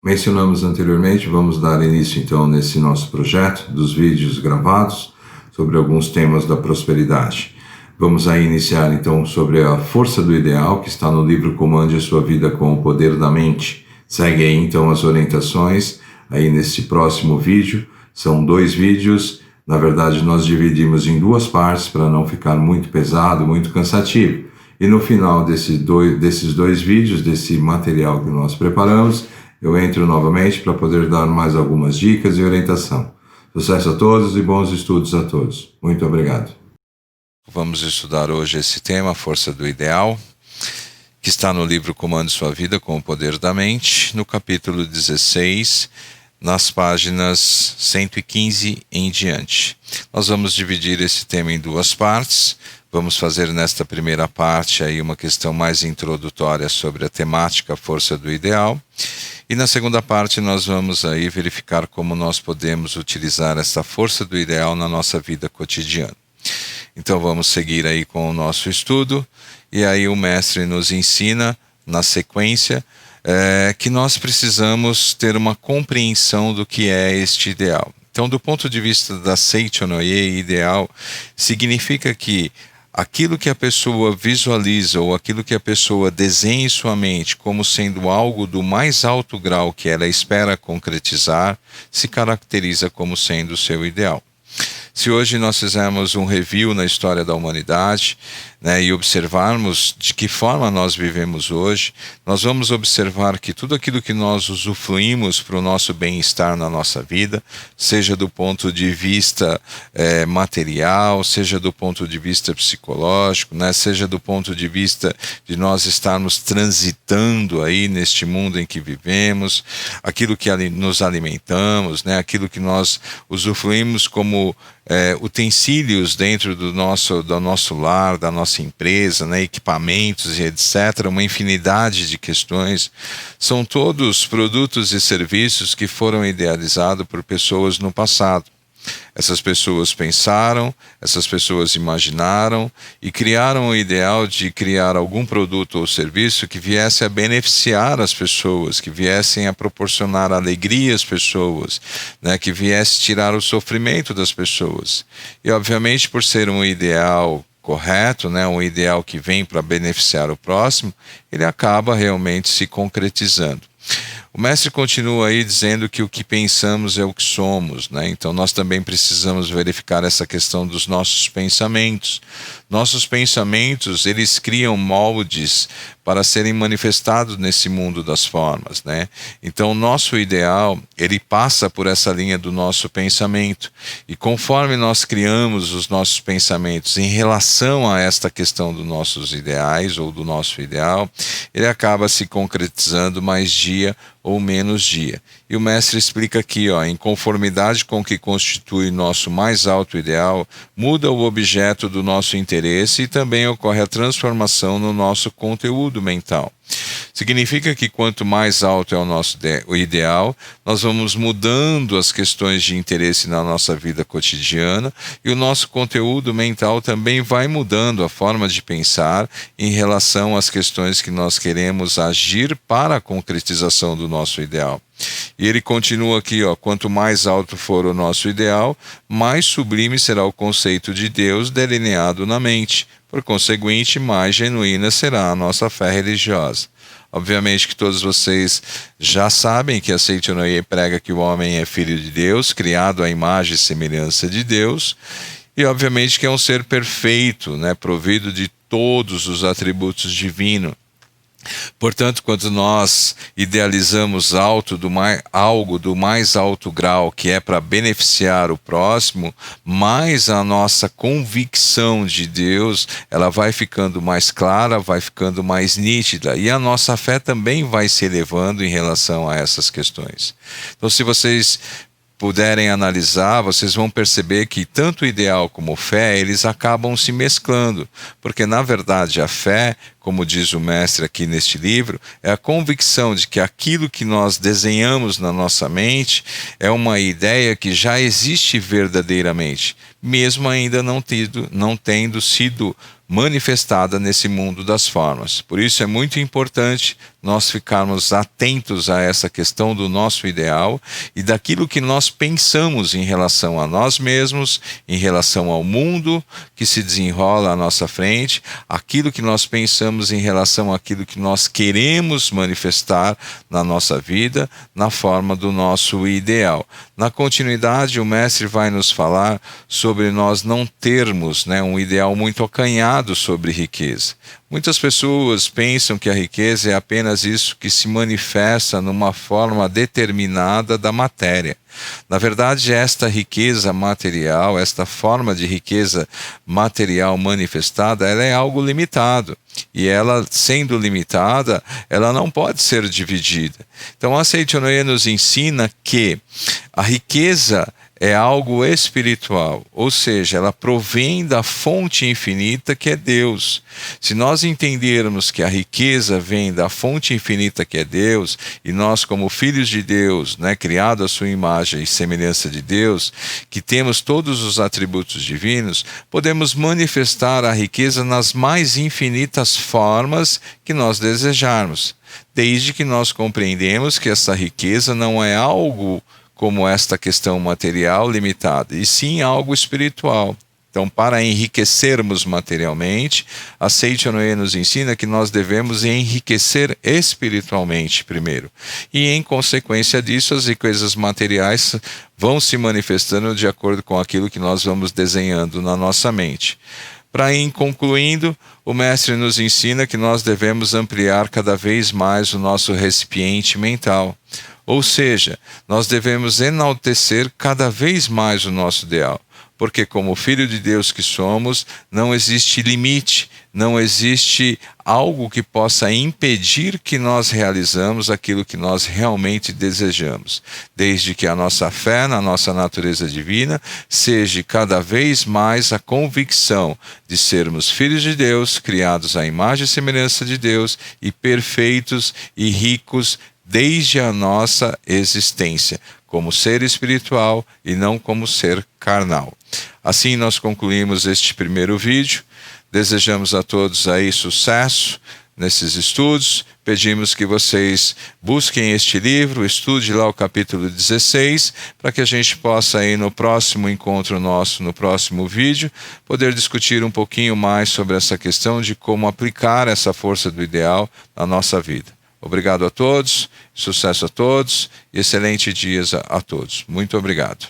Mencionamos anteriormente, vamos dar início então nesse nosso projeto dos vídeos gravados sobre alguns temas da prosperidade. Vamos aí iniciar então sobre a força do ideal, que está no livro Comande a Sua Vida com o Poder da Mente. Segue aí então as orientações aí nesse próximo vídeo. São 2 vídeos, na verdade nós dividimos em 2 partes para não ficar muito pesado, muito cansativo. E no final desses dois vídeos, desse material que nós preparamos, eu entro novamente para poder dar mais algumas dicas e orientação. Sucesso a todos e bons estudos a todos. Muito obrigado. Vamos estudar hoje esse tema, Força do Ideal, que está no livro Comande Sua Vida com o Poder da Mente, no capítulo 16, nas páginas 115 em diante. Nós vamos dividir esse tema em 2 partes. Vamos fazer nesta primeira parte aí uma questão mais introdutória sobre a temática Força do Ideal. E na segunda parte nós vamos aí verificar como nós podemos utilizar essa força do ideal na nossa vida cotidiana. Então vamos seguir aí com o nosso estudo, e aí o mestre nos ensina, na sequência, que nós precisamos ter uma compreensão do que é este ideal. Então, do ponto de vista da Seicho no Ie, ideal significa que aquilo que a pessoa visualiza ou aquilo que a pessoa desenha em sua mente como sendo algo do mais alto grau que ela espera concretizar, se caracteriza como sendo o seu ideal. Se hoje nós fizermos um review na história da humanidade, né, e observarmos de que forma nós vivemos hoje, nós vamos observar que tudo aquilo que nós usufruímos para o nosso bem-estar na nossa vida, seja do ponto de vista material, seja do ponto de vista psicológico, né, seja do ponto de vista de nós estarmos transitando aí neste mundo em que vivemos, aquilo que nos alimentamos, né, aquilo que nós usufruímos como utensílios dentro do nosso lar, da nossa empresa, né, equipamentos e etc., uma infinidade de questões, são todos produtos e serviços que foram idealizados por pessoas no passado. Essas pessoas pensaram, essas pessoas imaginaram e criaram o ideal de criar algum produto ou serviço que viesse a beneficiar as pessoas, que viessem a proporcionar alegria às pessoas, né, que viesse tirar o sofrimento das pessoas. E obviamente, por ser um ideal correto, né, um ideal que vem para beneficiar o próximo, ele acaba realmente se concretizando. O mestre continua aí dizendo que o que pensamos é o que somos, né? Então nós também precisamos verificar essa questão dos nossos pensamentos. Nossos pensamentos, eles criam moldes para serem manifestados nesse mundo das formas, né? Então o nosso ideal, ele passa por essa linha do nosso pensamento. E conforme nós criamos os nossos pensamentos em relação a esta questão dos nossos ideais ou do nosso ideal, ele acaba se concretizando mais dia ou menos dia. E o mestre explica aqui, em conformidade com o que constitui nosso mais alto ideal, muda o objeto do nosso interesse e também ocorre a transformação no nosso conteúdo mental. Significa que quanto mais alto é o nosso ideal, nós vamos mudando as questões de interesse na nossa vida cotidiana e o nosso conteúdo mental também vai mudando a forma de pensar em relação às questões que nós queremos agir para a concretização do nosso ideal. E ele continua aqui, quanto mais alto for o nosso ideal, mais sublime será o conceito de Deus delineado na mente. Por conseguinte, mais genuína será a nossa fé religiosa. Obviamente que todos vocês já sabem que a Seicho no Ie prega que o homem é filho de Deus, criado à imagem e semelhança de Deus, e obviamente que é um ser perfeito, né, provido de todos os atributos divinos. Portanto, quando nós idealizamos algo do mais alto grau, que é para beneficiar o próximo, mais a nossa convicção de Deus, ela vai ficando mais clara, vai ficando mais nítida, e a nossa fé também vai se elevando em relação a essas questões. Então, se vocês puderem analisar, vocês vão perceber que tanto o ideal como a fé, eles acabam se mesclando, porque na verdade a fé, como diz o mestre aqui neste livro, é a convicção de que aquilo que nós desenhamos na nossa mente é uma ideia que já existe verdadeiramente, mesmo ainda não tendo sido manifestada nesse mundo das formas. Por isso é muito importante nós ficarmos atentos a essa questão do nosso ideal e daquilo que nós pensamos em relação a nós mesmos, em relação ao mundo que se desenrola à nossa frente, aquilo que nós pensamos em relação àquilo que nós queremos manifestar na nossa vida, na forma do nosso ideal. Na continuidade, o mestre vai nos falar sobre nós não termos, um ideal muito acanhado sobre riqueza. Muitas pessoas pensam que a riqueza é apenas isso que se manifesta numa forma determinada da matéria. Na verdade, esta riqueza material, esta forma de riqueza material manifestada, ela é algo limitado. E ela, sendo limitada, ela não pode ser dividida. Então, a Seichonoye nos ensina que a riqueza é algo espiritual, ou seja, ela provém da fonte infinita que é Deus. Se nós entendermos que a riqueza vem da fonte infinita que é Deus, e nós como filhos de Deus, criados à sua imagem e semelhança de Deus, que temos todos os atributos divinos, podemos manifestar a riqueza nas mais infinitas formas que nós desejarmos, desde que nós compreendemos que essa riqueza não é algo como esta questão material limitada, e sim algo espiritual. Então, para enriquecermos materialmente, a Seichonoye nos ensina que nós devemos enriquecer espiritualmente primeiro. E, em consequência disso, as riquezas materiais vão se manifestando de acordo com aquilo que nós vamos desenhando na nossa mente. Para ir concluindo, o mestre nos ensina que nós devemos ampliar cada vez mais o nosso recipiente mental. Ou seja, nós devemos enaltecer cada vez mais o nosso ideal, porque como filho de Deus que somos, não existe limite, não existe algo que possa impedir que nós realizamos aquilo que nós realmente desejamos, desde que a nossa fé na nossa natureza divina seja cada vez mais a convicção de sermos filhos de Deus, criados à imagem e semelhança de Deus e perfeitos e ricos desde a nossa existência, como ser espiritual e não como ser carnal. Assim nós concluímos este primeiro vídeo. Desejamos a todos aí sucesso nesses estudos. Pedimos que vocês busquem este livro, estude lá o capítulo 16, para que a gente possa aí no próximo encontro nosso, no próximo vídeo, poder discutir um pouquinho mais sobre essa questão de como aplicar essa força do ideal na nossa vida. Obrigado a todos, sucesso a todos e excelentes dias a todos. Muito obrigado.